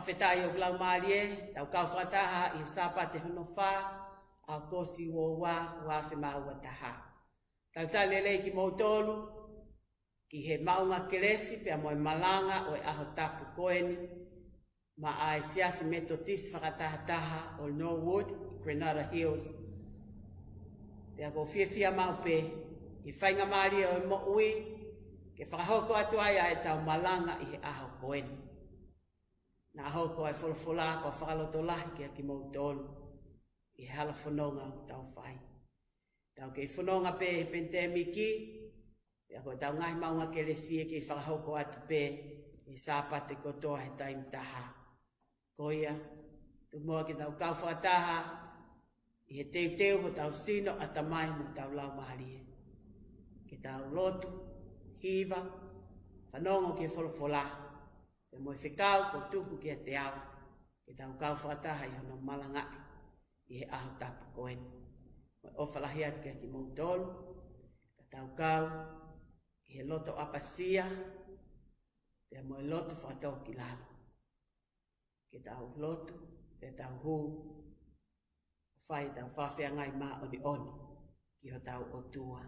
whawhetai o glau maarie, tau kau whataha i sapa te hono wha, a kosi o wā whi maua taha. Taltali lei ki mautolu, ki he maunga keresi pia moe malanga o e aho tapu koeni, ma ai siasi metodist whakataha taha o Norwood, Granada Hills. Pia ko fia maupe, i whainga maarie o e mo ui, ke whakahoko atu ai e tau malanga i he aho koeni. Nā hoko ai wholawhola ko whakaloto lahi kia ki mautolu, i he hala whanonga o tau whai. Tau kei whanonga pe he pentemiki, pia ko tau ngahi maunga ke lesie ki whakahoko atu pe, i sāpate kotoa he taim taha. Koia, tu mua ki tau kau whakataha, i he teu ho tau sino a tamai mo tau lau maharie. Ki tau lotu, hiva, whanongo ki wholawhola. E moi whikau ko tuku ki a te au, ki tau kau whataha i hono malangai, i he aho tapu koeni. Moi ofalahi atu ki a ki mautolu, ka tau kau, i he loto apasia, pia moi loto whatau ki lalo. Ki tau loto, pia tau hu, whai tau whawhia ngai maa oni, ki ho tau o tua.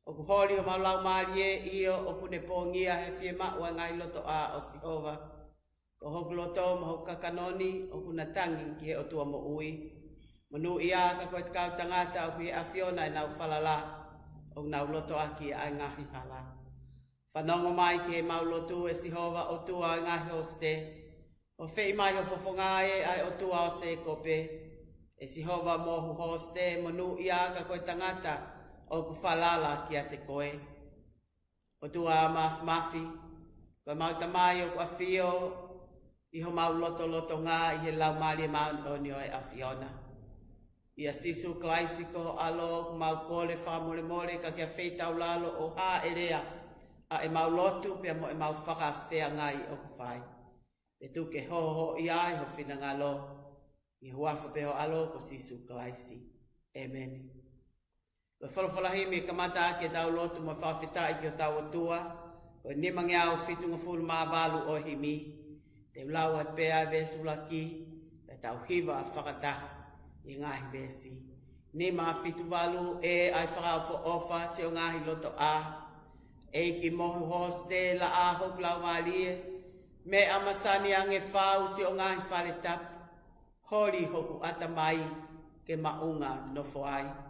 O kuhori o maulau maarie iyo o kune pōngia he fie maua ngai loto a o Sihova. Ko hoku loto mo hoku kakanoni o kuna tangi ki he o tua mo ui. Manu ia ka koe te kau tangata o ki he awhiona e nau whalala o nau loto a ki ai ngahi hala. Whanongo mai ki he mau loto e Sihova o tua ai ngahi hoste. O whei mai ho fofonga e ai o tua o se kope. E Sihova mohu hoste manu ia ka koe tangata o ku whalala ki a te koe. O tua a mafi, koe mau tamai o ku awhio, iho mau loto ngā i he lau maari e mau oni o e awhiona. Ia sisu klaisiko alo ku mau kore whamore ka kia wheitau lalo o hā erea, a e mau lotu pia mo e mau whakawhea ngai o ku whai. E tu ke hoho i ai ho whina ngalo, i huafa peho alo ko sisu klaisi. Amen. Ko whalawhalahi me kamata ke tau lotu mo whawhitai ki o tau atua, ko nimangi au whitunga furu maa balu o himi, te ulau at pēa vesu laki, te tau hiva whakataha i ngahi vesi. Nima whitu balu e ai whakau fo ofa se o ngahi loto a, e ki mohu hoste la a hoku lau maalie, me amasani ange whau se o ngahi whare tap, hori hoku atamai ke maunga no foai.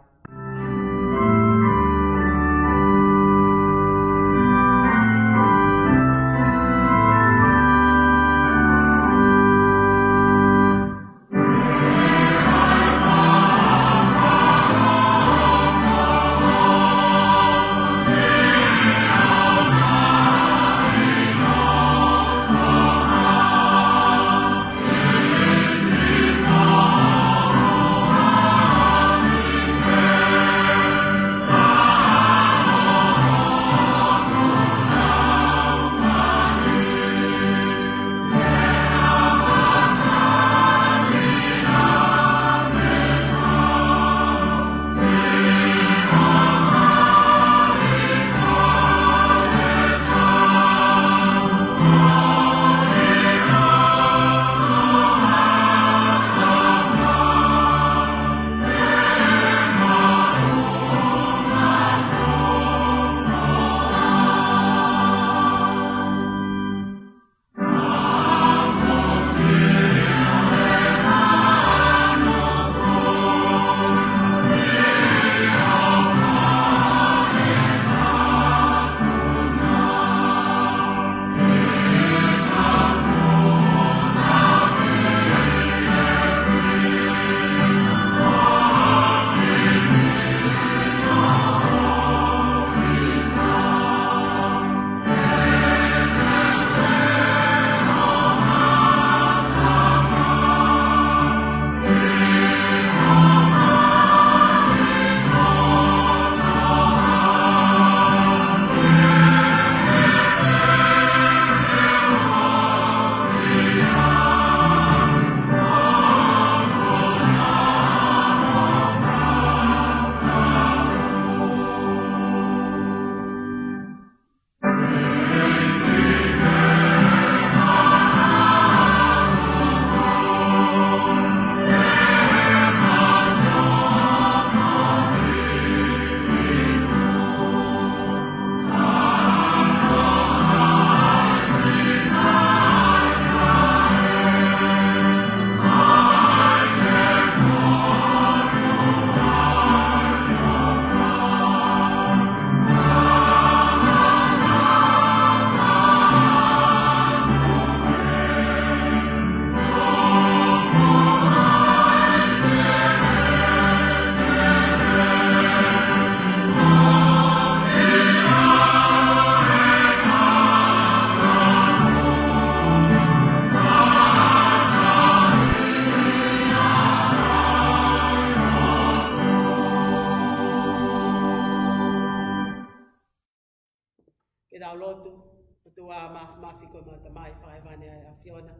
la mafi ko ma ta mai fai vane a Fiona.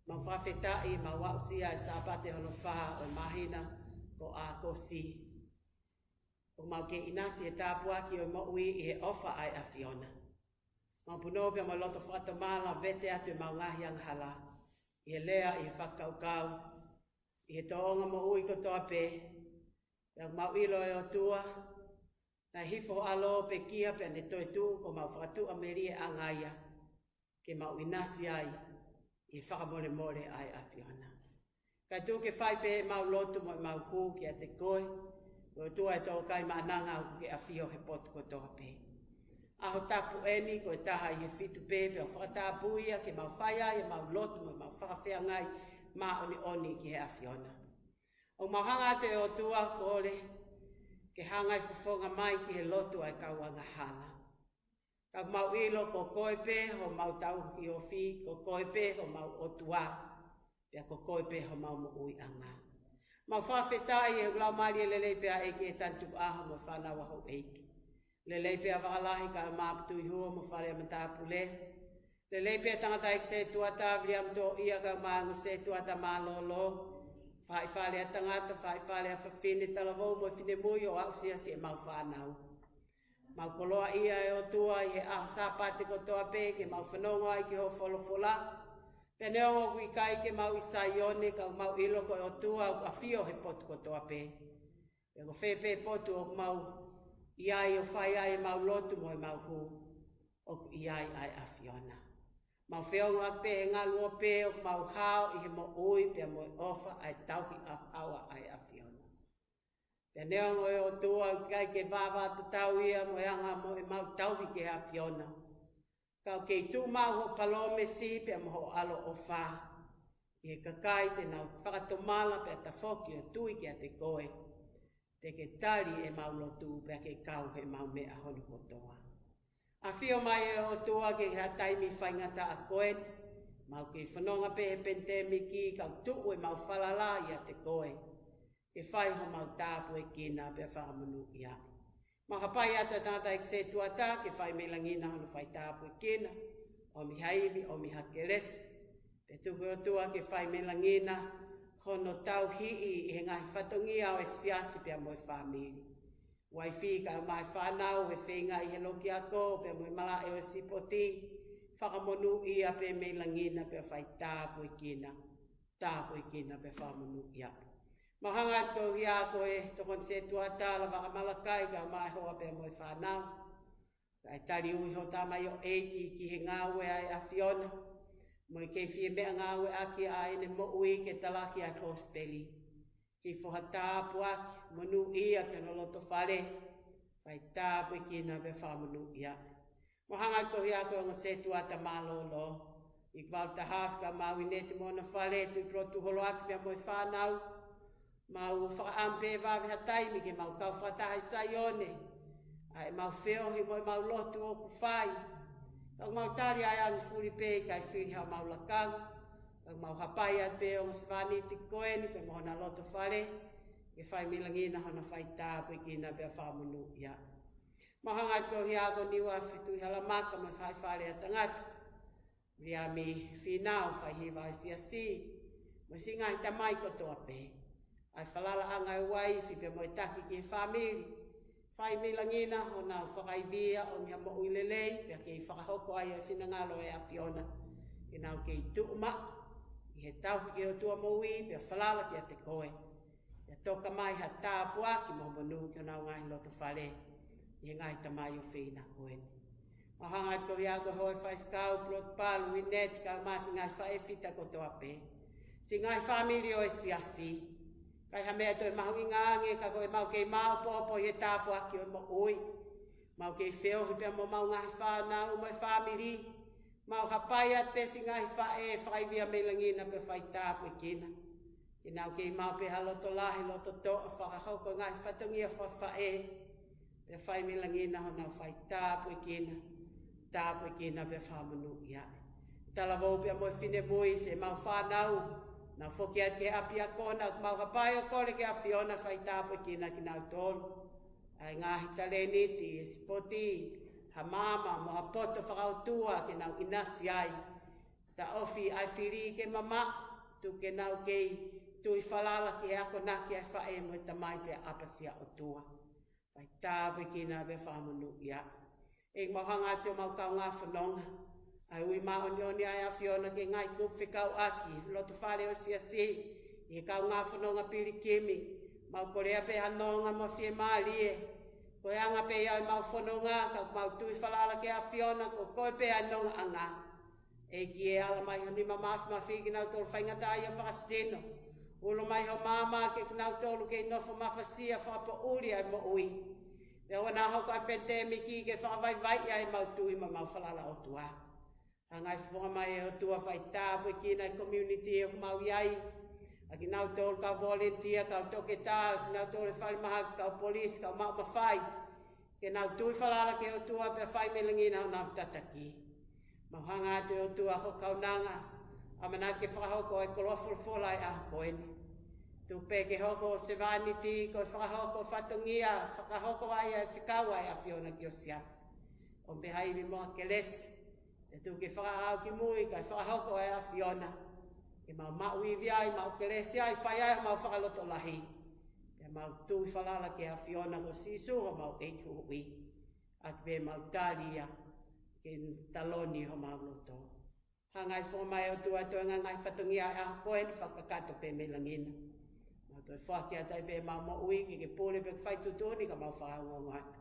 Ma whawhetai ma wausia e sāpate hono wha o mahina ko a kosi. O mau ke inasi e tāpua ki o maui i he ofa ai a Fiona. Ma puno pia ma loto whatamala vete atu e mau ngahi ang hala. I he lea i he whakaukau. I he toonga maui ko toa pe. Pia mau ilo e o tua. Na hifo alo pe kia pia ne toi tu ko mau whakatu amerie a ngaia. Ke mau inasi ai. I whakamore more ai a Fiona. Kai tū ke whai pe mau lotu mo mau kū ki a te koe. Ko tua e tō kai maananga au ke a Fio he potu ko toa pe. Aho tapu eni ko e taha i he fitu pe pe o whakatapu ia ke mau whaia i mau lotu mo mau whakawhea ngai ma oni oni ki he a Fiona. O mau hanga te o tua kore ke hangai fufonga mai ki he lotu ai kauanga hana. Ka mau ilo ko koe pe ho mau tau i o fi, ko koe pe ho mau o tua, pia ko koe pe ho mau mo ui anga. Mau whawhetai e ulau mari e lelei pia eiki e tantu aho mo whanau aho eiki. Lelei pia wakalahi ka maaputu i hua mo whare amatapu le. Lelei pia tangata ek se tuata vriam to ia ka maangu se tuata malolo. Whai whare a tangata, whai whare a whawhine talavou mo whine mui o au sia si e mau whanau. Mau koloa ia e o tua i he aho sāpate ko toa pe ke mau whanonga i ki ho wholofola. Pene o kui kai ke mau isa ione ka mau ilo ko o tua a Fio he potu ko toa pe. E ko whepe potu o mau iai o whai ai mau lotu mo i mau hu o iai ai a Fiona. Mau whionga pe e ngā lua pe o mau hao i he mo ui pe mo i ofa ai tauhi a awa ai a Fiona. Pea neongo e o tua kai ke vāvā tu tau ia mo anga mo e mau tauhi ke a Fiona. Kau kei tū mau ho palome si pea mo ho alo o whā. I he kakai te nau whakatomala pea ta whoki o tui ki a te koe. Te ke tari e mau lotu pea ke kau he mau mea honu kotoa. A Fio mai e o tua ke hea taimi whaingata a koe. Mau ke whanonga pe he pentemiki kau tuu e mau whalala i a te koe. Ke whai ho mau tāpu e kina pia whakamunu ia. Mau hapai atu e tangata ek se tuata ke whai me langina hono whai tāpu e kina. O mi haivi, o mi hakelesi. Pe tuku o tua ke whai me langina hono tau hii i he ngahi whatongia o e siasi pia mo e whamiri. Wai whika o mai whanau he whenga i he loki a ko pia mo e mala e o e sipoti. Whakamunu ia pe me langina pia whai tāpu e kina. Tāpu e kina pia whamunu ia. Mahanga ko hia ko e tokon se tuata la waka malakai ka mai hoa pe mo e whanau. Kai tari ui ho tamai o eiki ki he ngāwe ai a Fiona. Mo i kei fie mea ngāwe aki a ene mo ui ke talaki a hospeli. Ki foha tāpu aki, monu ia ke no loto whare. Kai tāpu i kina pe whamunu ia. Mahanga ko hia ko ngā se tuata malolo. I kwalta hafka mau i neti mona whare tu i protu holo aki pia mo e whanau. Mau whakaampe wawe ha taimi ke mau kau whatahi sa ione. Ai mau whiohi mo i mau lotu o kuwhai. Kau mau tari ai angi furi pe kai whiri hao mau lakang. Kau mau hapai at pe o svani ti koeni pe mo hona loto whare. Ke whai milangina hona whai tāpu i kina pia whamunu ia. Mahangat ko hiago niwa whitu i halamaka me whai whare a tangata. Ria mi whinau whai hiwa i siasi. Mo singa i tamai ko toa pe. Ai whalala anga e waifi pe mo i taki ki e whamiri. Whai milangina ho nā whakaibia o mia mo uilelei pia ke i whakahoko ai e whinangalo e a Fiona. Ke nau ke i tuuma, i he tauhi ke o tua moui pia whalala ki a te koe. Ia toka mai ha tāpua ki mo monu ki o nau ngai loto whare. I he ngai tamai o whina koeni. Mahangat ko ia ko hoi whaifkau, plot palu, winet, ka masi ngai whaefita ko toa pe. Si ngai whamiri o e siasi. Kai ha mea toi mahu ingaange, ka koe mau kei mau popo i he tāpu aki o mo ui. Mau kei whiohi pia mo mau ngahi whanau, mo e whamiri. Mau hapai at pe si ngahi whae, whaivia me langina pe whai tāpu e kina. Ki nau kei mau pe haloto lahi, loto toa, whakahoko ngahi whatongia whae. Pe whai me langina ho nau whai tāpu e kina. Tāpu e kina pe whamunu ia. Tala vau pia mo e whine mui, se mau whanau. Nā whoki at ke api a kona, mau hapai o kore ke a Fiona whai tāpu ki nā ki nau tōru. Ai ngāhi tale niti, e spoti, ha mama mo ha poto whakautua ke nau inasi ai. Ta ofi ai whiri ke mama, tu ke nau kei, tu I whalala ke ako naki ai whae mo I tamai pe apasia o tua. Whai tāwe ki nā be whamunu ia. E mahanga te o mau kau ngā whanonga. Ai ui maoni ai a Fiona ke ngai kup whikau aki, loto whare o sia si, I kau ngā whanonga pili kimi, mau korea pe hanonga mo fie maalie, koe anga pe iau mau whanonga, kau mau tui whalala ke a Fiona, ko koe pe hanonga anga. E ki e ala mai honi mamafi ma whiki nau tolu whaingata ia whakasino, ulo mai ho mama ke nau tolu ke nofo mawhasia whapa uri ai mo ui. Te wana hoko ai pentemiki ke whakawai vai ai mau tui ma mau whalala o tua. Hangai whonga mai e o tua whai tāpui ki nai community e mau iai. Aki nau tolu kau volunteer, kau toke tā, nau tolu whali maha, kau polis, kau mau mawhai. Ke nau tui whalala ke o tua pe whai melangina o nau tataki. Mau hanga te o tua ho kau nanga, amana ke whakahoko e kolofolofola e a koeni. Tu pe ke hoko sevanity, ko whakahoko whatongia, whakahoko ai e whikawa e a Fiona ki o sias. O pe haiwi moa ke lesi. E tu ke whakahau ki mui, kai whakahoko e a Fiona. Ke mau mauiwi ai, mau ke lesi ai, whai ai, mau whakaloto lahi. Ke mau tui whalala ke a Fiona ko sisu, ho mau eiku hui. A ke mau talia, ke taloni ho mau loto. Hangai whomai o tua toenga ngai whatongia e a koeni whakakato pe me langina. Toi whaki atai pe mau mo ui ki ke pōre pe whai tutuni ka mau whahau o ngata.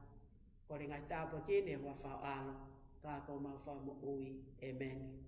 Kore ngai tāpa kine hua whao alo, ka ko mau whao mo ui. Amen.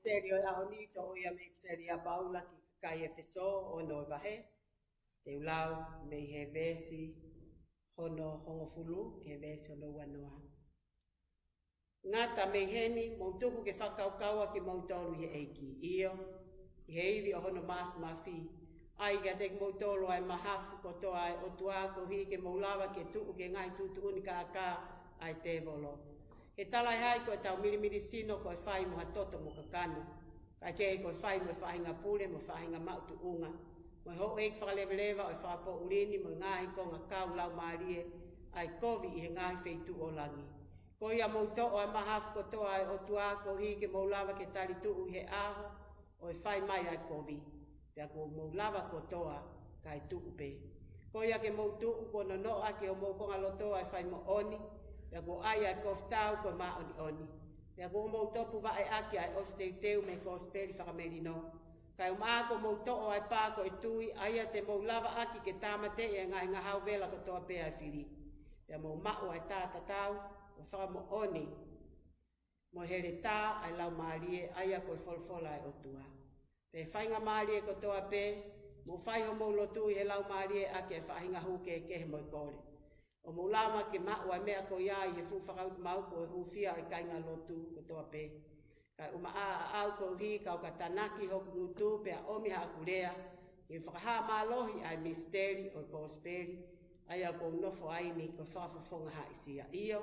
Serio a honi to ia me seria paula ki kai e feso o no vahe. Te ulau me he vesi hono hongo fulu ke vesi hono wanoa. Ngata me heni mo tuku ke whakaukaua ki mo tolu he eiki io. I he iwi o hono mafi. Ai ga te mo tolu ai mahafu ko toa ai o tuako hi ke mo lawa ke tuku ke ngai tutu unika ka ai te volo. He talai hai koe tau mirimiri sino koe whai mo hatoto mo kakano. Kai kei koe whai mo whahinga pule mo whahinga mautu unga. Mo ho eik whakalewelewa o whapo urini mo ngahi ko ngā kau lau maarie ai kovi I he ngahi wheitu o langi. Ko ia mo to o ai mahafu ko toa ai o tuako hi ke mo lawa ke tali tuu he aho o whai mai ai kovi. Pea ko mo lawa ko toa kai tuu pe. Ko ia ke mo tuu ko no ake o mo konga lotoa ai whai mo oni. Pea ko ai ai koftau ko maa oni oni. Pea ko mo topu wa ai aki ai osteu me ko speli whakameri no. Kai maa ko mo to'o ai pā ko I tui, ai te mo lava aki ke tāmate e ngai ngā hau vela ko toa pēa whiri. Pea mo mao ai tāta tau, o whaka mo oni. mo hele tā ai lau maalie aia koe folfola e otua. Pe whainga maalie kotoa pe, mo whai ho mou lotu i he lau maalie a ke whahinga huke ke he moi kore. O mo lama ke maua mea ko ia i he fuwhakaut mau ko e hufia i kainga lotu kotoa pe. Kai uma a au ko hi kau ka tanaki hoku ngutu pe a omi ha kurea, i whakaha malohi ai misteri o prosperi, ai au ko nofo aini ko whafafonga ha isia iyo,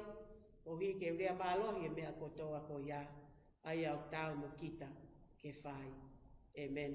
o hi ke rea malohi e mea kotoa ko ia, ai au tau mo kita ke whai. Amen.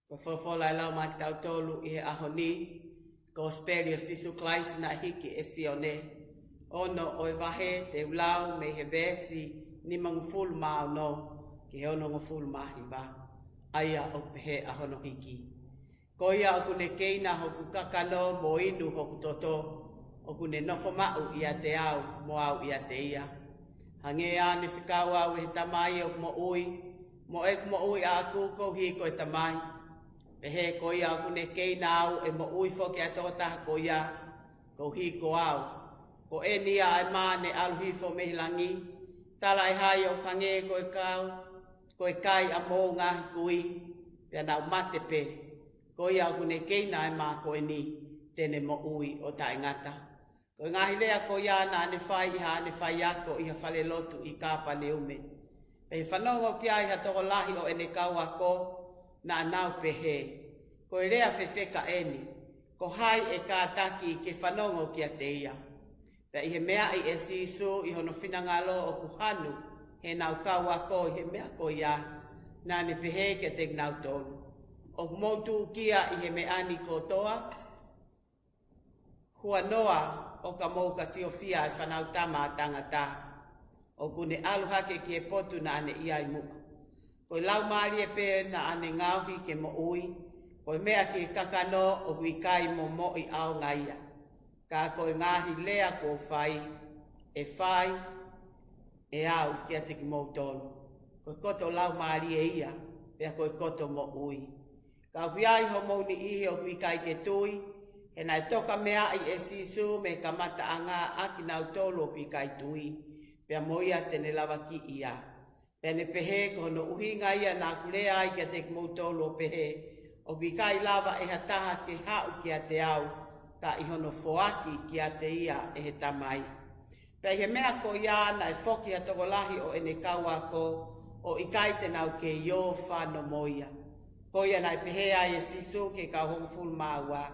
Whawhawhala lau mai tau tolu i he ahoni, ko sperio sisu klais na hiki e sione. Ono oi wahe te ulau me he besi ni mangufulu mao no, ki he ono ngufulu mahi wa. Aia o pehe ahono hiki. Ko ia o kune keina hoku kakano mo inu hoku toto, o kune nofo mau ia te au mo au ia te ia. Hange a ne whikau au he tamai o mo ui, mo e mo ui a aku ko hi ko e tamai. Pehe ko ia kune keina au e mo ui foke atoa taha ko ia, ko hi ko au. Ko e nia ai maa ne aluhi fo mehilangi, tala e hai o kange ko e kau, ko e kai a mō ngahi kui, pia nau mate pe, ko ia kune keina ai maa ko e ni, tene mo ui o tae ngata. Ko ngahi lea ko ia na ane whai iha ane whai ako iha whale lotu i kāpa ne ume. Pehe whanongo ki ai ha toko lahi o ene kau ako, na nau pehe. Ko e rea whewheka eni, ko hai e kātaki ke whanongo ki a te ia. Pea i he mea i e sisu i hono whinangalo o kuhanu, he nau kau ako i he mea ko ia, na ne pehe ke te nau tonu. O moutu kia i he mea ni kotoa, hua noa o ka mou ka siofia e whanau tama tangata, o kune aluhake ki e potu na ane ia i muka. Koe lau maari e pe na ane ngauhi ke mo ui, koe mea ki kakano o wikai mo mo i ao ngaia. Ka koe ngahi lea ko whai, e au ki ate ki mou tonu. Koe koto lau maari e ia, pea koe koto mo ui. Ka wiai ho mouni ihi o wikai ke tui, He nai toka mea i e sisu me kamata anga aki nau tolo pi kai tui. Pea moia tene lava ki ia. Pea ne pehe ko no uhinga ia nā kulea ai kia te kumou tolo pehe. O pi kai lava e hataha ke hau kia te au. Ka ihono foaki kia te ia e he tamai. Pea he mea ko ia na e foki ha tokolahi o ene kaua ko o ikai te nau ke io whano moia. Ko ia nai pehe ai e sisu ke ka hongu fulu maua.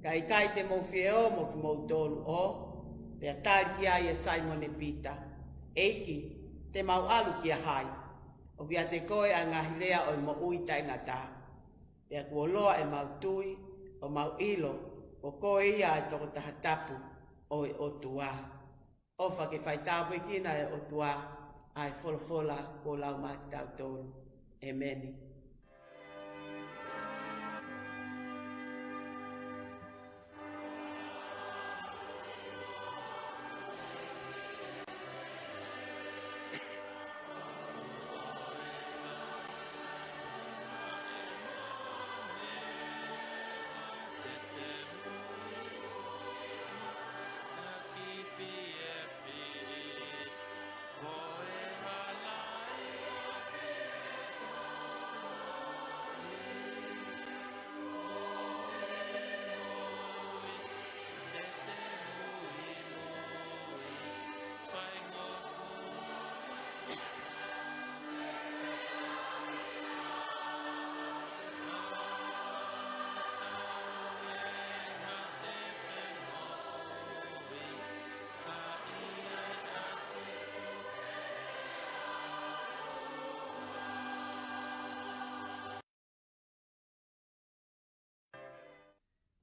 Ka ikai te mo whieo mo ki mou tolu o, pea tari ki ai e Simon e Peter. Eiki, te mau alu ki a hai, o pia te koe a ngahi lea o mo ui tai ngata. Pea kua loa e mau tui, o mau ilo, o koe ia e toko taha tapu o e otua. Ofa ke whai tāpui kina e otua, ai fola ko lau maki tau tolu. Amen.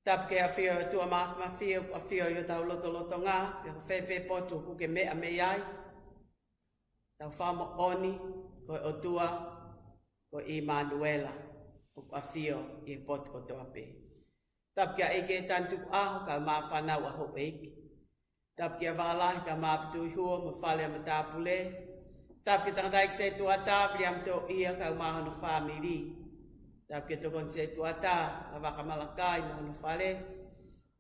Tap ke a whio e tua maasma whio a whio i o tau loto ngā, pe ko whepe potu ku ke mea me iai. Tau whamo oni, ko o tua, ko Emanuela, o a whio i e potu ko toa pe. Tap ke a eke tantu aho ka maa whanau a ho eiki. Tap ke a wālahi ka maa pitu i hua mo whale a matapule. Tap ke tangatai se tua tāwri am to ia ka maa hono whamiri. Tap ke tokon se tuata, a waka malakai mo honu whale.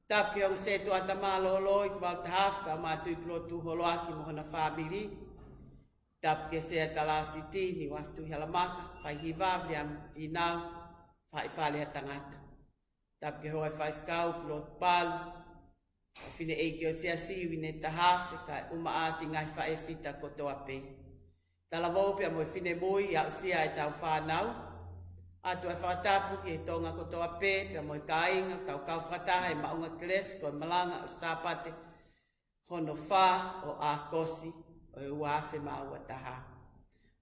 Tap ke on se tuata malolo i kwal tahaf ka mātui plotu holoaki mo hona whabiri. Tap ke se talasiti ni wastu hialamaka, whai hivavri am whinau, whai whale a tangata. Tap ke hoa whai whakau plot palu, a whine eiki o sea siwi ne tahaf, ka uma aasi ngai whae whita kotoa pe. Tala vope a mo whine mui, a usia e tau whanau, atu e whatapu ki e tonga kotoa pē, pia moi ka inga, kau whataha e maunga kles, ko e malanga o sāpate, hono whā o a kosi, o e uafe maua taha.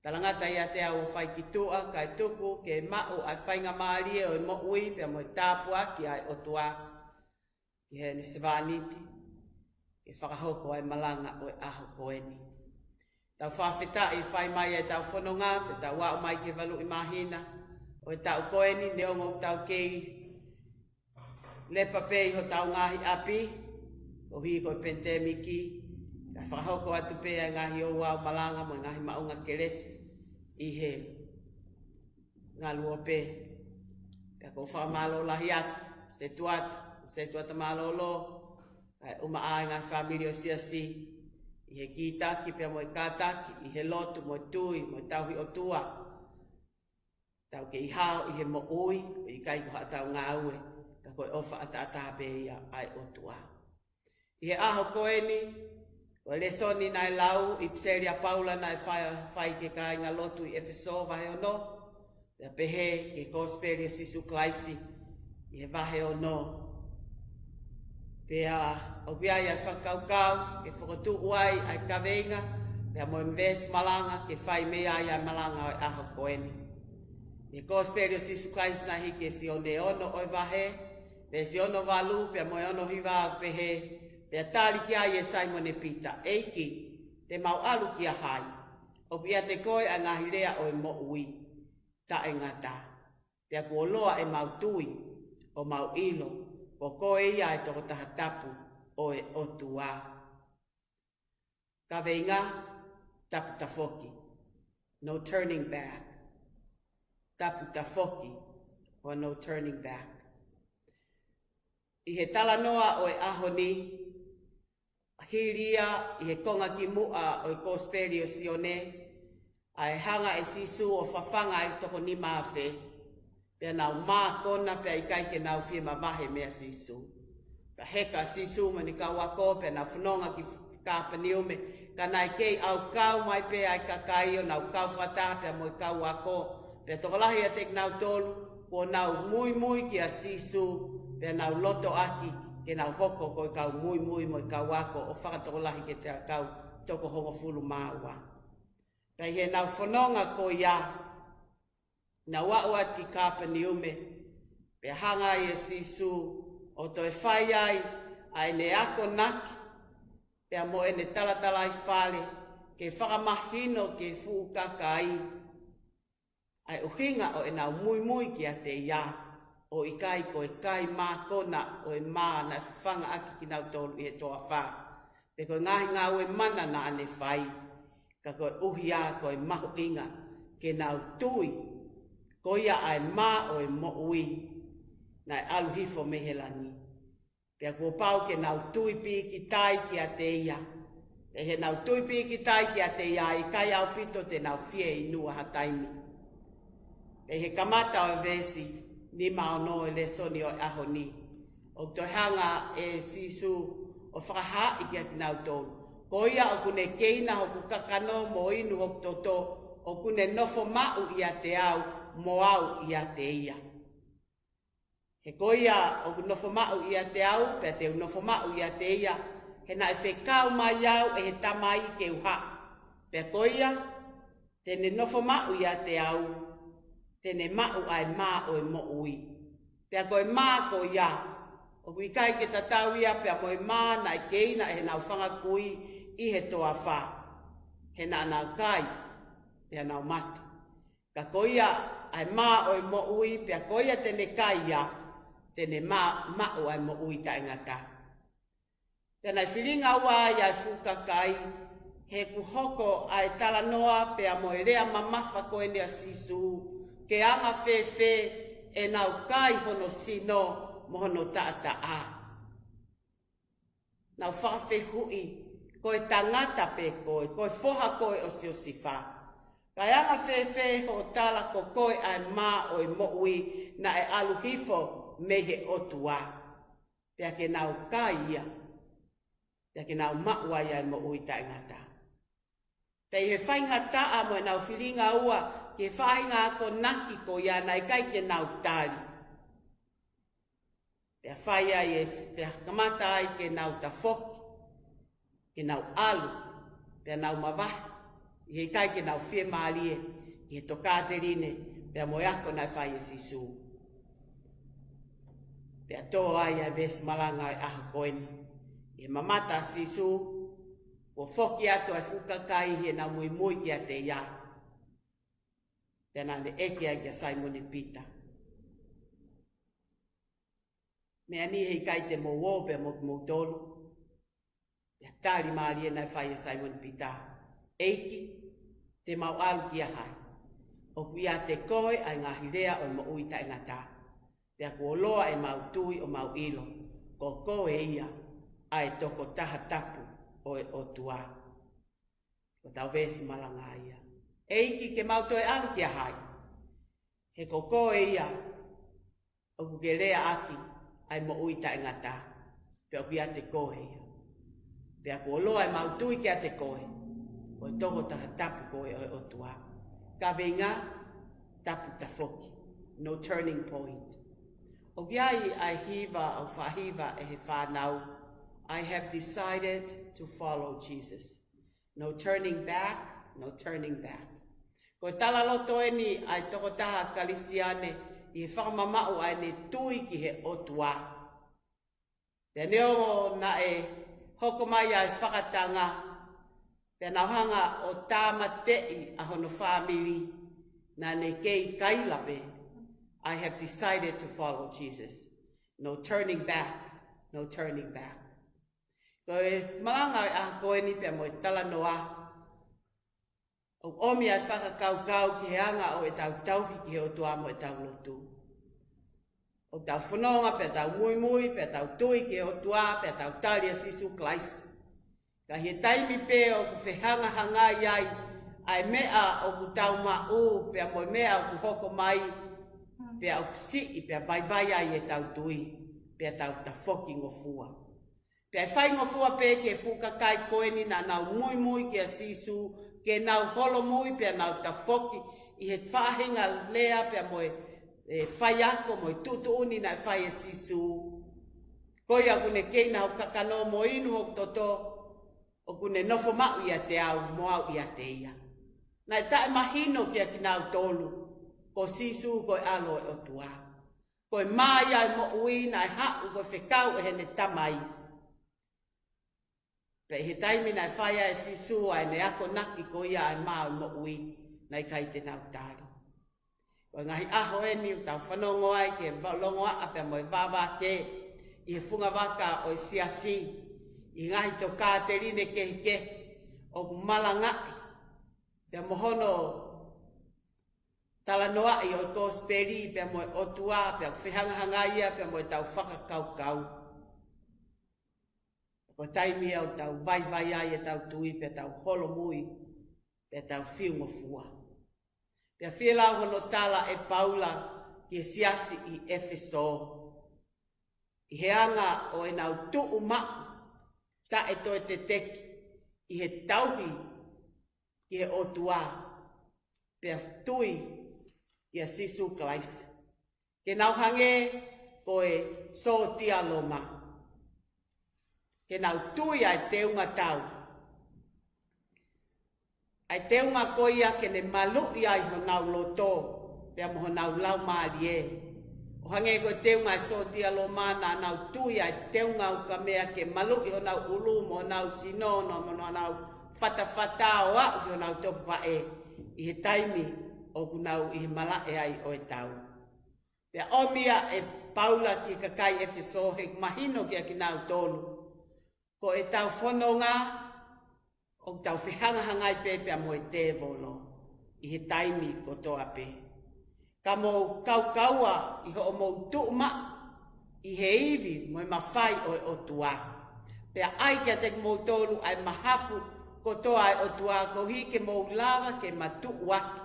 Talangata ia te au whai ki tua, kai tuku, ke mau ai whainga maalie o e mo ui, pia moi tāpua ki ai otua, ki he ni sivaniti, ke whakahoko ai malanga o e aho koeni. Tau whawhita i whai mai e tau whanonga, pe tau wao mai ke walu i mahina, o tau koeni neongo tau kei lepa pei ho tau ngahi api o hi ko pentemiki ka whahoko atu pea ngahi o wau malanga mo ngahi maunga keresi i he ngā lua pe ka ko whamalo lahi atu se tuata malolo ka uma ai ngā familio siasi i he kitaki pia mo i kataki i he lotu mo tui mo tau hi o tua tau ke i hao i he mo ui, i kai ko hatau ngā ue, ka koe ofa ata pe ia ai o tua. I he aho koeni, ko le soni nai lau, i pseria paula nai whai ke kai ngā lotu i Efeso vahe o no, pia pehe ke kosperia sisu klaisi, i he vahe o no. Pia o pia ia whakaukau, ke whakotu uai ai kaweinga, pia mo inves malanga, ke whai mea ia malanga o aho koeni. Ni kosperio sisu Christ na hike si one ono oi vahe, pe si ono valu, pe mo ono hiva pehe, pe tali ki ai e Simon e Peter, eiki, te mau alu ki a hai, o pia te koe a ngahi lea o e mo ui, ta e ngata, pe kua loa e mau tui, o mau ilo, o koe ia e toko taha tapu, o e otua. Ka veinga, tapu tafoki, no turning back. Tapu tafoki, or no turning back. I he tala noa o e ahoni, hiria i he konga ki mua o e kosperio sione, a e hanga e sisu o whawhanga i toko ni mawhe, pia nau mā kona pia i kai ke nau whia mawahe mea sisu. Pia heka sisu mani ka wako, pia nau whanonga ki kāpaniume, ka nai kei au kau mai pia ai kakai o nau kau whata pia mo i kau wako, pia tokolahi a tek nau tolu, ko nau mui mui ki a sisu, pia nau loto aki, ke nau hoko ko i kau mui mui mo i kau wako, o whakatokolahi ke te kau toko hongo fulu māua. Pia he nau whanonga ko ia, na waua ki kāpaniume, pia hanga i e sisu, o to e whai ai, ai ne ako naki, pia mo e ne talatala i whale, ke whakamahino ke fuu kakai, ai uhinga o e nau mui mui ki a te ia, o i kai ko e kai mā kona o e mā na whanga aki ki nau tolu i e toa whā. Pe koe ngahi ngā ue mana na ane whai, ka koe uhi a koe mahu inga, ke nau tui, ko ia ai mā o e mo'ui, na e aluhifo mehelani. Pea kua pau ke nau tui pi ki tai ki a te ia. E he nau tui pi ki tai ki a te ia, i kai au pito te nau fie i nua hataimi. E he kamata o e vesi, ni mao e le soni o e ahoni. O to hanga e sisu o whakaha i ki a ki nau tolu. Ko ia o kune keina hoku kakano mo inu hoku toto, o kune nofo mau i a te au, mo au i a te ia. He koia o nofo mau i a te au, pia te nofo mau i a te ia, he na e whekau mai au e he tamai ke uha. Pia koia, tene nofo mau i a te au, tene mau ai mā o e mo ui. Pia koe mā ko ia, o kui kai ke tatau ia, pia moe mā na e keina e he nau whanga kui i he toa wha. He na nau kai, pia nau mati. Ka koia ai mā o e mo ui, pia koia tene kai ia, tene ma'u ai mo ui ta ingata. Tēnei whiringa ua ia fukakai, he kuhoko ai tala noa pea mo e rea mamafa koe nea sisu, ke anga whewhe e nau kai hono sino mo hono taata a. Nau whawhe hui, koe tangata pe koe, koe foha koe o si o sifa. Kai anga whewhe ho tala ko koe ai mā o e mo ui na e aluhifo me he otua. Pea ke nau kai ia. Pea ke nau maua ia e mo ui ta ingata. Pea he whaingata a mo e nau whiringa ua ke whainga ako naki ko ia nai kai ke nau tali. Pea whaia yes, pea kamata ai ke nau tafoki, ke nau alu, pea nau mawahi, i he kai ke nau whie maalie, i he tokaterine, pea mo ako nai whaia sisu. Pea tō ai a ves malanga i aha koeni. E mamata sisu, o foki ato ai fukakai he na mui mui ki a te ia. Tēnā ne eke ai kia Simon Peter. Mea ni hei kai te mo wope mo tolu. Pea tāri maari e nai whai a Simon Peter. Eiki, te mau alu kia hai. O kui a te koe ai ngā hirea o mo ui ta ingata. Pea kua loa e mau tui o mau ilo, ko koe ia ai toko taha tapu o e otua. Ko tau vesi malanga ia. Eiki ke mau toi alu kia hai. He ko koe ia o kuke rea aki ai mo ui ta ingata. Pea kui a te koe ia. Pea kua loa e mau tui kia te koe, o e toko taha tapu koe o e otua. Ka venga tapu tafoki. No turning point. O giai ai hiva o whahiva e he whanau, I have decided to follow Jesus. No turning back, no turning back. Ko tala loto e ni ai toko taha kalistiane i he whakamamau ai ne tui ki he otua. Pea neo na e hoko mai ai whakatanga, pea nauhanga o tāma tei a hono whamiri na ne kei kailape. I have decided to follow Jesus. No turning back, no turning back. Ko e malanga a koe ni pia mo e tala noa. O omi ai whakakau-kau ki he anga o e tau tauhi ki he otua mo e tau lotu. O tau whanonga, pe tau mui, pe tau tui ke o tua, pe tau tali a sisu klaisi. Ka he taimi pe o ku whehanga hanga iai, ai mea o ku tau mau, pe a moi mea o ku hoko mai, pe a o ku sii, pe a vai ai e tau tui, pe a tau ta whoki ngofua. Pe a whai ngofua pe ke fukakai koeni na nau mui ke a sisu, ke nau holo mui, pe a nau ta whoki, i he whahinga lea, pe a moi whai ako, moi tutu uni na whai e sisu. Koi a kune keina ho kakano mo inu ho toto, o kune nofo mau ia te au, mo au ia te ia. Nai tae mahino kia ki nau tolu, ko sisu koi alo e o tua. Koi mai ai mo ui nai hau koi whekau e hene tamai. Pe he taimi nai whaia e sisu ai ne ako naki ko ia ai mau mo ui, nai kai te nau tari. Koi ngahi aho e ni utau whanongo ai ke longo a pe moi wawa ke, i he funga waka o i siasi, i ngahi to kāterine ke, o malangai, pia mohono talanoa i o ko speri, pia moe otua, pia whihangahangaia, pia moe tau whakakau. Ko taimi au tau vai ai e tau tui, pia tau holo mui, pia tau whiungo fua. Pia whilau hono tala e Paula ki e siasi i Efeso. I he anga o e nau tuu ma, ta e toi te teki, i he tauhi ki he otua, pia tui ki a sisu klaisi. Ke nau hange ko e so tia loma. Ke nau tui ai teunga tau. Ai teunga koia ke ne malu i ai ho nau loto, pia mo ho nau lau maari e. O hange ko teunga e so tia loma na nau tui ai teunga u ka mea ke malu i ho nau ulu, mo nau sinono, mo nau whatawhata o au ki ho nau topa e. I he taimi o ku nau i he mala e ai o e tau. Pia omia e Paula ki kakai Efeso he mahino ki a ki nau tolu. Ko e tau whanonga, o tau whihangahangai pe pia mo e te volo. I he taimi ko toa pe. Ka mo kaukaua i ho mo tuuma, i he iwi mo e mawhai o e otua. Pia ai kia te mo tolu ai mahafu ko toa e otua, ko hi ke mo lava ke matu waki,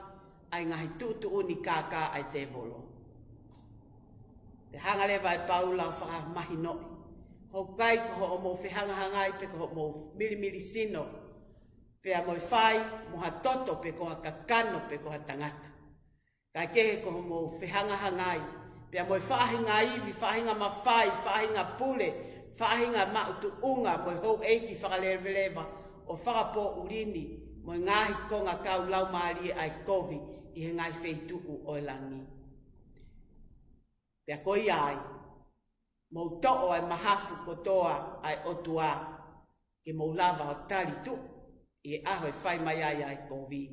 ai ngahi tutu uni kaka ai te volo. Te hangalewa e Paula whaka mahinoi. Ho kai ko ho mo whihangahangai pe ko ho mo milimili sino, pea mo whai, mo ha toto pe ko ha kakano pe ko ha tangata. Kai kehe ko ho mo whihangahangai, pea mo whahinga iwi, whahinga mawhai, whahinga pule, whahinga mautu unga, mo hou eiki whakalewelewa, o whakapo urini, mo ngahi konga kau lau maari ai kovi, i he ngai wheituu o langi. Pea koi ai, mo to'o ai mahafu kotoa ai otua, ke mo lava o tali tu, i aho e whai mai ai kovi.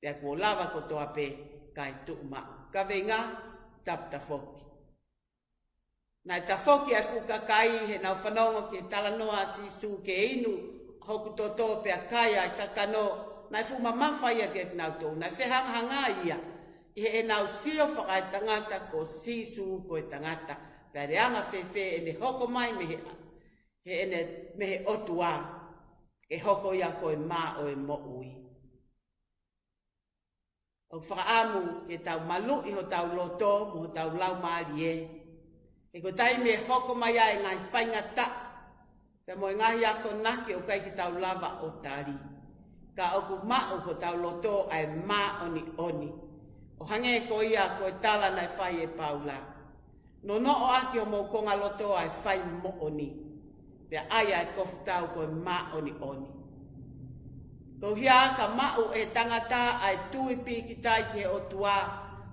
Pea ko lava kotoa pe, kai tu mau. Ka venga, tap ta foki. Nai ta foki ai fuka kai, he nau whanongo ke talanoa sisu ke inu, hoku toto pea kai ai kakano, nai fu mamawhai a ke nau tō, nai whehangahanga ia, i he nau sio whakai tangata ko sisu ko e tangata, pea reanga whewhe e ne hoko mai mehe otua, e hoko ia ko e mā o e mo ui. O whakaamu ke tau malu i ho tau loto, mo tau lau maari e. E ko tai me hoko mai ai ngai whainga ta, pea mo ngahi ako nake o kai ki tau lava o tari. Ka oku mao ko tau loto ai mā oni oni. O hange ko ia ko e tala nai whai e Paula. No no o aki o mo konga loto ai whai mo oni. Pea ai ai kofu tau ko e mā oni oni. Ko hia ka mau e tangata ai tui pi ki tai ki o tua.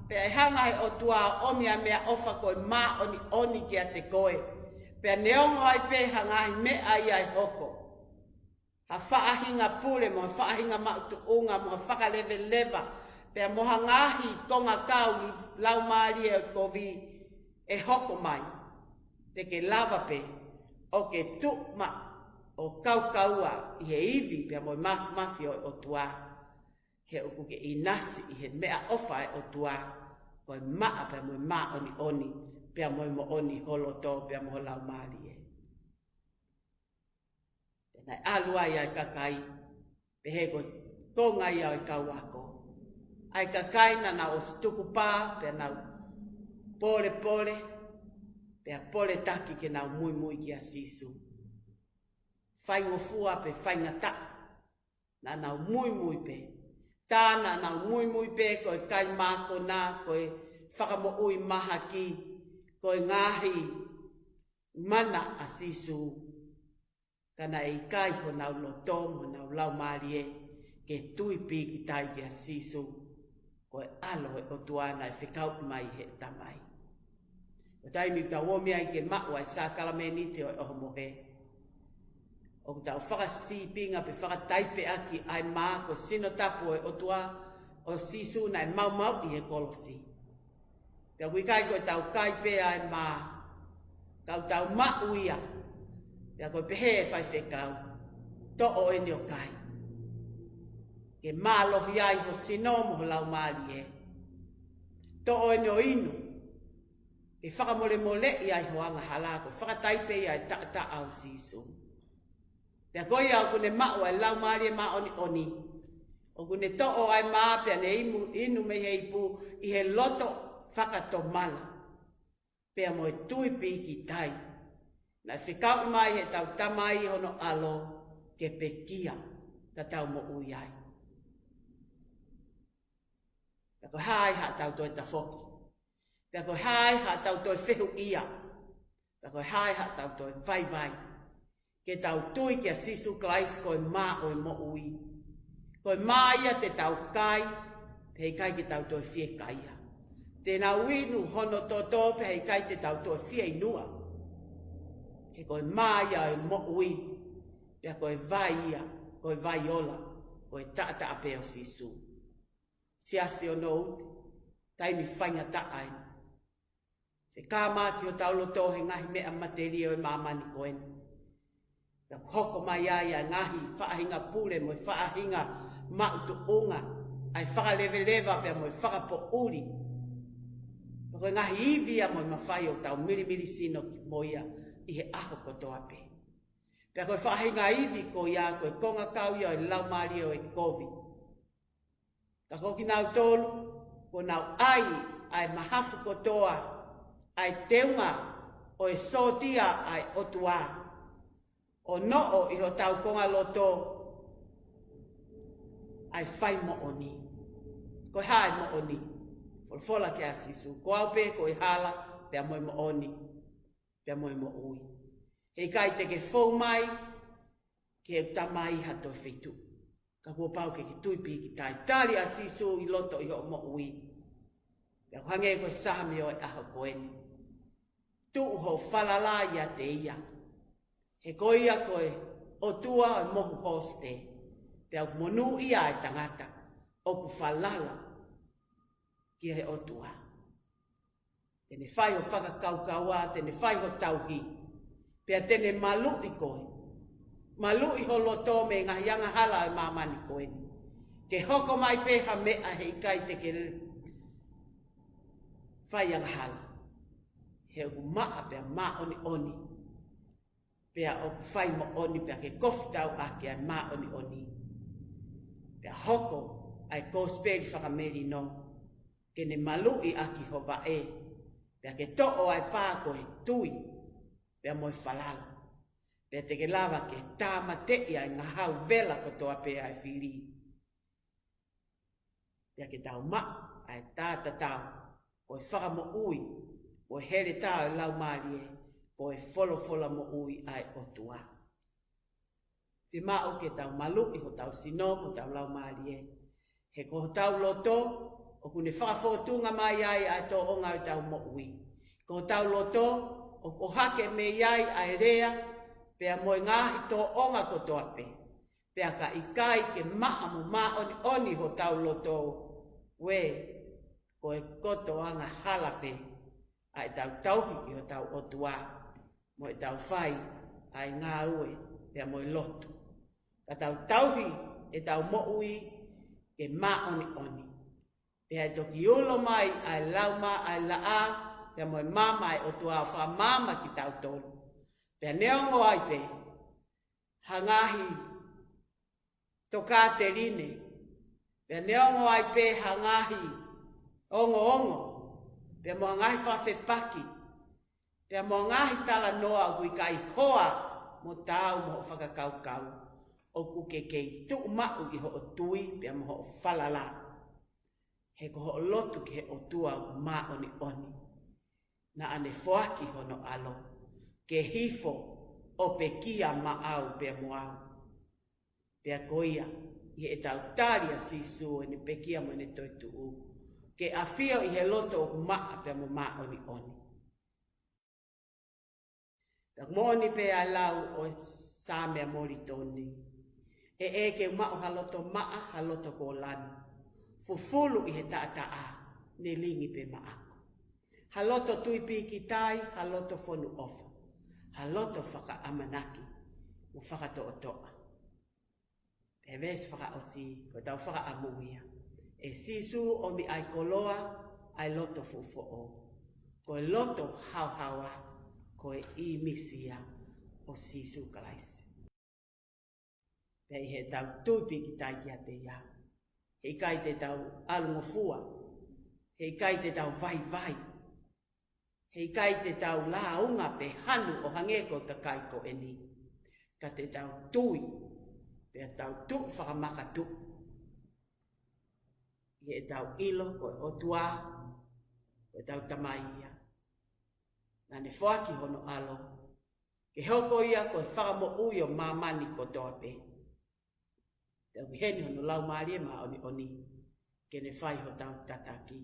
Pea e hanga he o tua omia mea ofa ko e mā oni oni ki a te koe. Pea neongo ai pe hangahi me ai ai hoko. Ha whaahinga pule mo whaahinga mautu unga mo whakaleve leva. Pea moha ngahi konga kau lau maari e kovi e hoko mai. Te ke lava pe o ke tukma o kaukaua i he iwi pea mo mafi o tua. He uku ke inasi i he mea ofa e o tua. Ko e maa pea mo maa oni oni. pea moe mo oni holo tō pea mo lau maali e. Nai alua ia i kakai, pe he ko konga ia i kauako. Ai kakai na na o stuku pā, pe na pole pole, pe a pole taki ke na mui mui ki a sisu. Whai ngofua pe whai ngata, na na mui mui pe. Tāna na mui mui pe koe kai māko nā, koe whakamo ui maha ki, koe ngāhi mana a sisu. Kana e kai ho nau loto mo nau lau maari e, ke tui pi ki tai ki a sisu, koe alo e o tuana e whikau mai he tamai. O taimi ta womi ai ke maua e sa kalameni te o oho mohe. O tau whakasipinga pe whakataipe aki ai maa ko sino tapu e o tua o sisu na e mau mau i he kolosi. Pea wikai koe tau kai pe ai maa, kau tau mau ia, pea koe pehe e whai whekau, to o eni o kai. Ke maa lohi ai ho sino mo lau maali e. To o eni o inu, ke whakamole mole i ai hoanga halako, whakataipe i ai ta au sisu. Pea koe au kune mau ai lau maali e maa oni oni. O kune to o ai maa pea ne inu me he ipu i he loto whakato mala. Pea mo e tui piki tai. Na whikau mai he tau tamai hono alo ke pekia ta tau mo ui ai. Pea koe hai ha tau toi ta foki. Pea koe hai ha tau toi whehu ia. Pea koe hai ha tau toi vai vai. Ke tau tui kia sisu klais koe maa oi mo ui. Koe maa ia te tau kai, pei kai ke tau toi fie kaia. Tēnā winu hono tōtō pei kai te tau toi fie inua. He koe maa ia oi mo ui, pea koe vai ia, koe vai ola, koe taata ape o sisu. Siasi o no uti, taimi whainga taai. Se kāmati o tau loto he ngahi mea materi o mamani koeni. Pea hoko mai ai a ngahi whaahinga pule mo whaahinga mautu unga, ai whakalewelewa pea mo whakapo uri. Koe ngahi iwia mo mawhai o tau mirimiri sino mo ia i he aho kotoa pe. Pea koe whaahinga iwi ko ia koe konga kau ia o lau maari o e kovi. Ka koki nau tolu, ko nau ai mahafu kotoa, ai teunga o e sotia ai otua. O noo i ho tau konga loto, ai whai mo oni. Koe hae mo oni. Folfola ke a sisu. Ko au pe koe hala, pea moe mo oni. Pea moe mo ui. Hei kai te ke fau mai, ke tamai hato whitu. Ka kua pau ke tuipi ki tai. Tali a sisu i loto i ho mo ui. Pea hange koe sami o e aho koeni. Tu ho falala ia te ia. He koe ia koe o tua o mohu hoste. Pea monu ia e tangata. O ku falala. Kia he o tua. Tene whai o whakakaukaua, tene whai o tauhi. Pea tene malu i koe. Malu i ho loto me ngahianga hala e mamani koe. Ke hoko mai peha mea hei kai te ke whai ang hala. He o maa pea maa oni oni. Pea o whai mo oni pea ke kofi tau ake ai maa oni oni. Pea hoko ai kosperi whakameri no. Kene malu i aki hova e. Pea ke to'o ai pā koe tui. Pea moe whalala. Pea te ke lava ke tāma te ia i ngā hau vela kotoa pea ai whiri. Pea ke tau ma ai tāta tau. Koe whakamo ui. Koe here tau e lau maari e. Koe wholofola mo ui ai o tua. Te mao ke tau malu i ho tau sino ko tau lau maari e. He ko tau loto. O kune whakawhotunga mai ai ai tō onga i tau mo ui. Ko tau loto, o ko hake me iai ai rea, pea moe ngahi tō onga ko toa pe. Pea ka ikai ke maa mo maa oni oni ho tau loto. We, ko e koto anga hala pe. Ai tau tauhi ki ho tau otua. Mo e tau whai, ai ngā ue, pea moe loto. Ka tau tauhi e tau mo ui, ke maa oni oni. Pea toki ulo mai ai lauma ai laa, pia moe mama e o tua wha mama ki tau tolu. Pia neongo ai pe, hangahi toka te rine. Pia neongo ai pe hangahi ongo ongo. Pia moa ngahi whawhe paki. Pia moa ngahi tala noa kui kai hoa mo tau mo whakakau kau. O ku ke kei tuk mau i ho o tui pia mo ho falala. He ko ho lotu ki he o tua ma oni oni. Na ane foaki hono alo. Ke hifo o pe kia ma au pia mo au. Pia koia i e tau taria sisu e ni pe kia mo ne toi tu u. Ke afio i he loto o maa pia mo ma oni oni. Tak moni pe alau o samea mori toni. E ke mao haloto maa haloto ko lani. Fufulu i he taataa ne lingi pe maako. Haloto tui piki tai, haloto fonu ofa. Haloto whaka amanaki, mo whaka toa toa. E ves whaka osi, ko tau whaka amuia. E sisu o mi ai koloa, ai loto fufo o. Ko e loto hauhawa, ko e i misia o sisu kalaisi. Pei he tau tupi ki tai ki a te ia. Hei kai te tau alungofua. Hei kai te tau vai vai. Hei kai te tau launga pe hanu o hangeko ka kai ko eni. Ka te tau tui. Pea tau tu whakamaka tu. He tau ilo ko o tua. Ko tau tamaia. Nane whaki hono alo. Ke hoko ia ko whakamo uio mamani ko toa pe. Tau heni hono lau maari e maa oni oni. Kene whai ho tau tataki.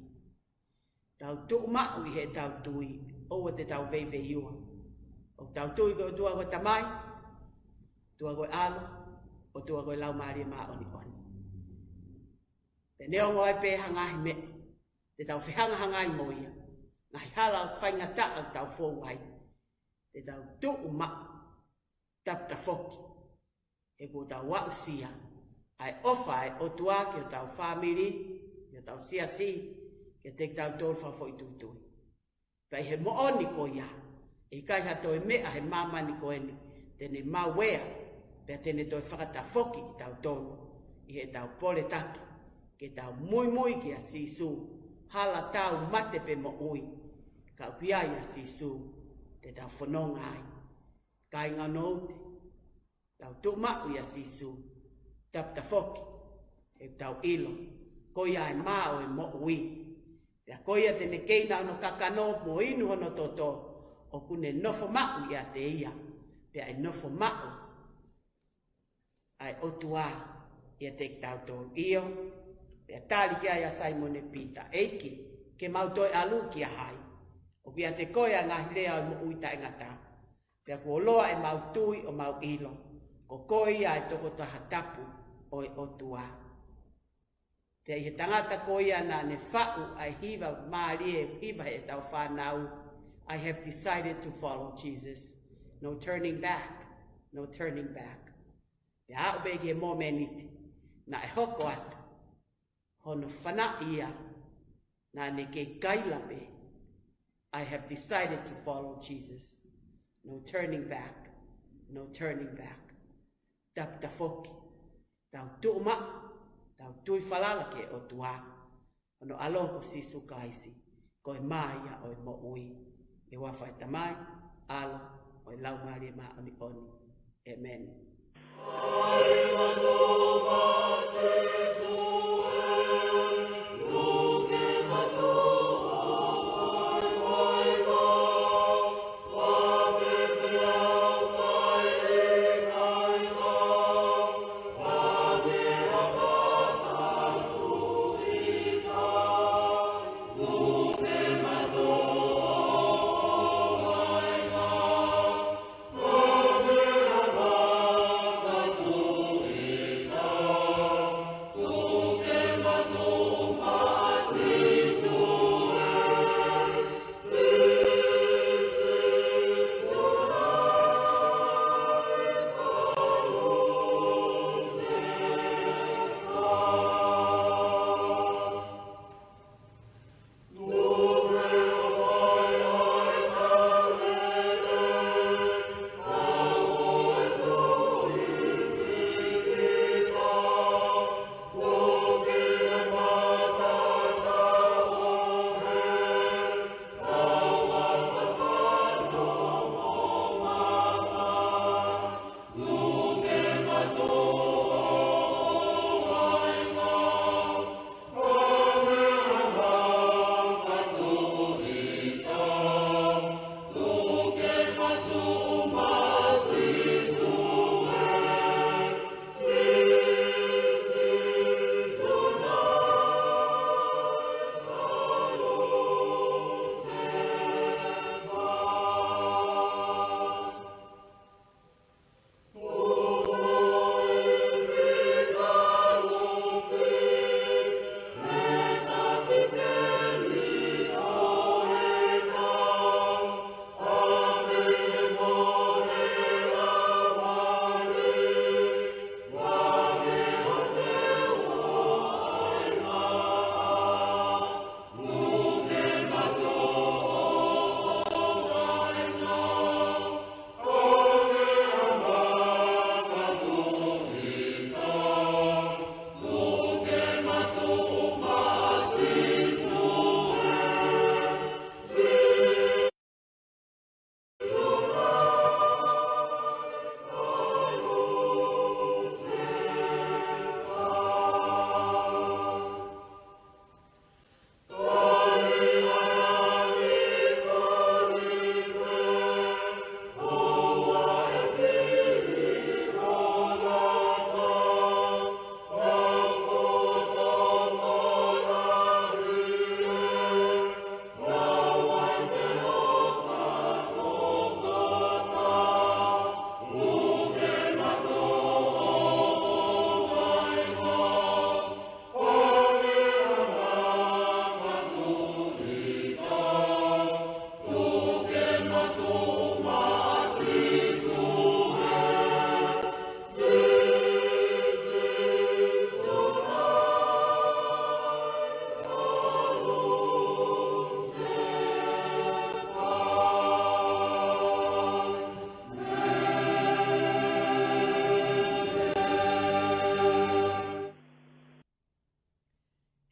Tau tuk mau i he tau tui. Owa te tau veive iua. O tau tui ko tua koe tamai. Tua koe alo. O tua koe lau maari e maa oni oni. Te neongo ai pe hangahi me. Te tau whihanga hangai moia. Ngai hala whainga taa tau fōu ai. Te tau tuk mau. Tap ta foki. E ko tau wau sia. Ai ofa ai o tua ki o tau whamiri, ki o tau siasi, ki o te tau tōru whawhoi tui tui. Pai he mooni ko ia, e kai hato e mea he mamani ko eni, tene mawea, pia tene toi whakata whoki ki tau tōru, i he tau pole taki, ki tau mui mui ki a sisu, hala tau mate pe mo ui, ka upiai a sisu, te tau whanonga ai. Kai ngā nouti, tau tūmau i a sisu, tap ta foki, e tau ilo, koia e mao e mo ui. Pea koia tene keina ono kakano mo inu hono toto, o kune nofo mau i a te ia, pea e nofo mau, ai otua i a te tau tōru io, pea tali ki aia Simon e Peter, eiki, ke mau toi alu ki a hai, o ki a te koia ngā hilea o mo ui ta ingata, pea kua loa e mau tui o mau ilo, ko koia e toko taha tapu, oi o tua. Pea i he tangata koia na ne whau ai hiva maarie, hiva e tau whanau. I have decided to follow Jesus. No turning back, no turning back. Pea au begi e mō meniti, na e hoko atu. Hono whana ia, na ne ke kailape. I have decided to follow Jesus. No turning back, no turning back. Tap ta foki. Tau tuuma, tau tui falala ke o tua. Ono aloko sisu kaisi, koe maia o e mo ui. E wawhai tamai, alo, o e lau maari e maa oni oni. Amen.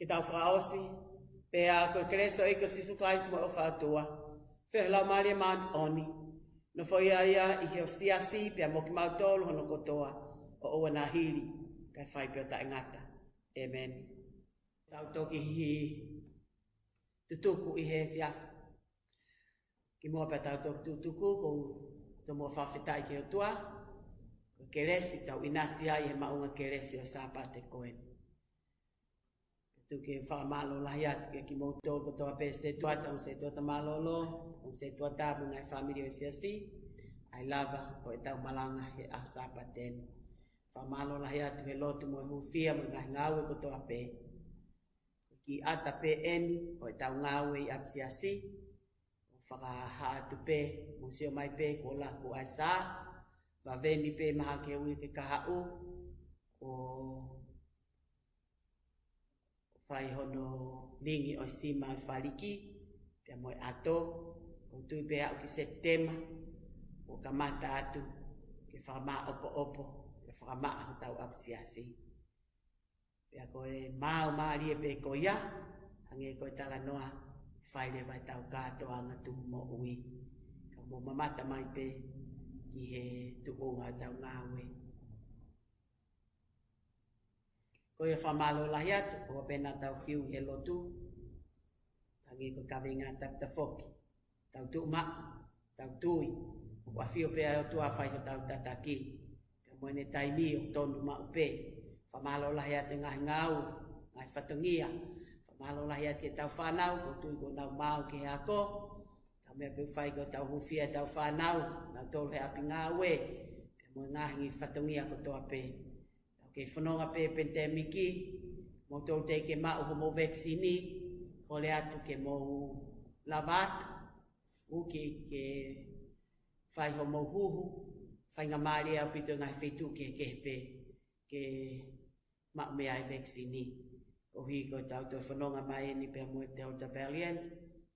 Ki tau whakaosi, pe a koe kereso e ko sisu Christ mo o whaatua. Wheh lau maria maan oni. No fo ia i heo siasi, pe a moki mautolu hono kotoa o oa na hiri, kai whai peo ta ingata. Amen. Tau toki hi tutuku i he fiafu. Ki mua pe tau toki tutuku, ko to mua whawhetai ki o tua, ko keresi tau inasi ai he maunga keresi o sāpate koen. Tuke whaamalo lahi atu ke ki moutou ko toa pe se tuata on se tuata malolo, on se tuata bunga e family o siasi, ai lava o e tau malanga he a sāpaten. Whaamalo lahi atu he lotu mo e hufia mo ngahi ngau e ko toa pe. Ki ata pe eni o e tau ngau e ap siasi, whakaha atu pe, mo sio mai pe ko laku ai sā, wa veni pe maha ke ui ke kahau, o whai hono lingi o sima i whariki, pia moe ato, ko tui pe au ki Septema, o ka mata atu, ke whakamaa opo, ke whakamaa ho tau ap siasi. Pia koe mau maari e pe ko ia, hange koe tala noa, whaile vai tau kātoa ngā tu mo ui. Ka mo mamata mai pe, ki he tuunga tau ngāwe. Ko ia whamalo lahi atu, o pena tau whiu he lotu, tangi ko kawe ngā tapta whoki, tau tuuma, tau tui, wa whiu pea o tua whai ho tau tataki, ka moene taimi o tonu ma upe, whamalo lahi atu ngahi ngau, ngai whatongia, whamalo lahi atu ke tau whanau, ko tui ko nau mau ki he ako, ka mea pe whai ko tau hufia tau whanau, nau tolu he api ngāwe, ka moe ngahi whatongia ko toa pe, ke whanonga pe pentemiki, mo tau te ke mao ko mo vaccini, ko le atu ke mo lavatu, uki ke whai ho mo huhu, whai ngā maari au pito ngai whetu ke pe, ke mao mea i vaccini. Ko hi ko tau tau whanonga mai ni pe mo te Delta variant,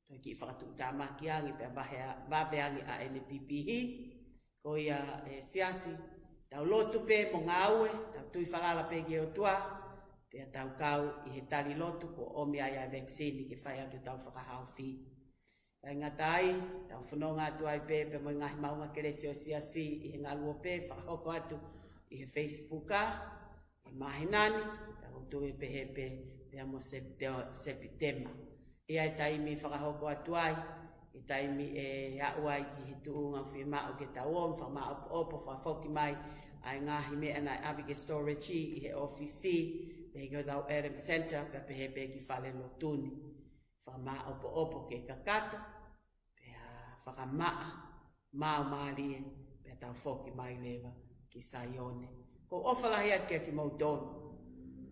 to ki whakatu tamaki angi pe vape angi a NPPI, ko ia siasi, tau lotu pe mo ngāue, tau tui whalala pe ki o tua, pe tau kau i he tali lotu ko omi ai ai vaccine ke whai atu tau whakahau whi. Kai ngatai, tau whanonga atu ai pe mo ngahi maunga keresi o siasi i he ngalua pe, whakahoko atu i he Facebooka, i mahinani, tau tui pe he pe mo Septema. I ai taimi whakahoko atu ai, i taimi e auai ki he tuunga whimau ke tau om, whamau opo, whafoki mai, ai ngahi mea nai avike storage i he ofisi, pe he tau Adam Center, ka pe he pe ki whale lo tuni. Whamau opo ke kakata, pe whakamaa, mau maari pe tau whoki mai lewa ki Saione. Ko ofalahi atu ki mautonu,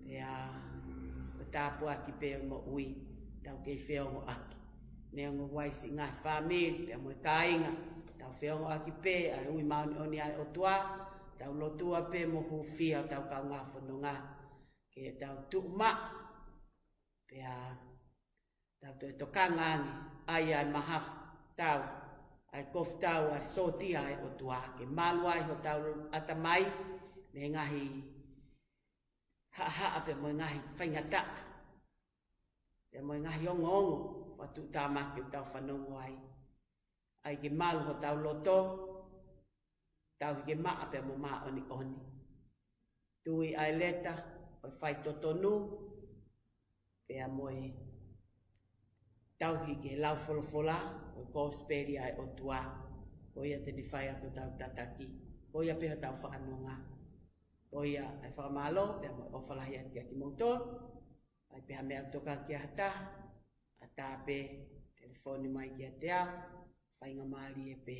pe tāpua ki pe mo ui, tau kei whiongo aki. Nea ngō waisi ngā whamiri, pia moe kāinga, tau whiongo aki pe, ai ui mauni oni ai o tua, tau lotua pe mo hufia, tau kau ngā whanonga, ke tau tuuma, pia tau to e tokanga angi, ai mahafu, tau, ai kofu tau, ai soti ai o tua, ke malu ai ho tau atamai, me ngahi haa pe moe ngahi whaingata, pe moe ngahi ongo, watu tāmaki o tau whanongo ai. Ai ke malu ho tau loto, tau ke maa pe mo maa oni. Tui ai leta, o whai totonu, pe a moe tau hi ke lau wholofola, o kōsperi ai o tua, ko ia te ni whai ako tau tataki, ko ia pe ho tau whakanonga. Ko ia ai whakamalo, pe a moe ofalahi ati aki mouton, ai pe ha mea toka ki a hata, tape, telefoni mai ki a te au, whainga maari e pe.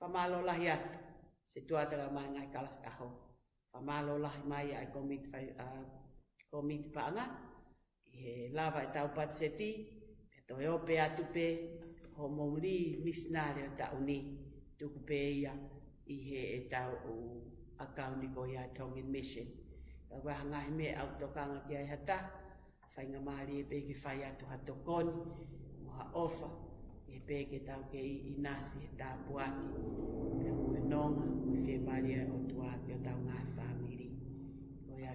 Whamalo lahi atu, se tuatara mai ngai kalas aho. Whamalo lahi mai ai komiti paanga, i he lava e tau patseti, pe to e ope atu pe, ho mouli misnare o tau ni, tuku pe ia, i he e tau akauni ko ia Tongan Mission. Ka waha ngahi me au tokanga ki ai hata, whainga maari e pe ki whai atu hatokoni, moha ofa, e pe ke tau ke i nasi e tāpuaki, e mue nonga, o whie maari e o tuaki o tau ngai whamiri. Ko ia